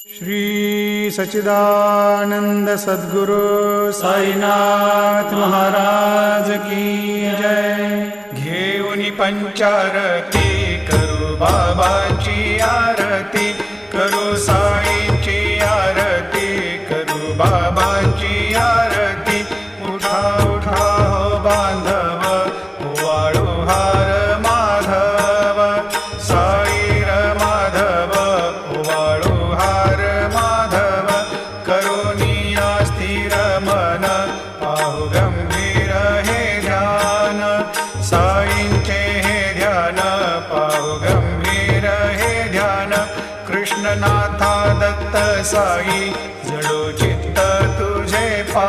श्री सच्चिदानंद सद्गुरु साईनाथ महाराज की जय। घेऊनी पंचारती करू बाबाची आरती, करू साईंची आरती, करू बाबाची आरती। उठा उठा हो बांधव, वाळू हार माधव, साईर माधव, वाळू हार माधव। करुणिया स्थिर मन, पाहु गंभीर हे ध्यान, साईंचे हे ध्यान, पाहु गंभीर हे ध्यान। कृष्णनाथा दत्त साई, जडो चित्त तुझे पा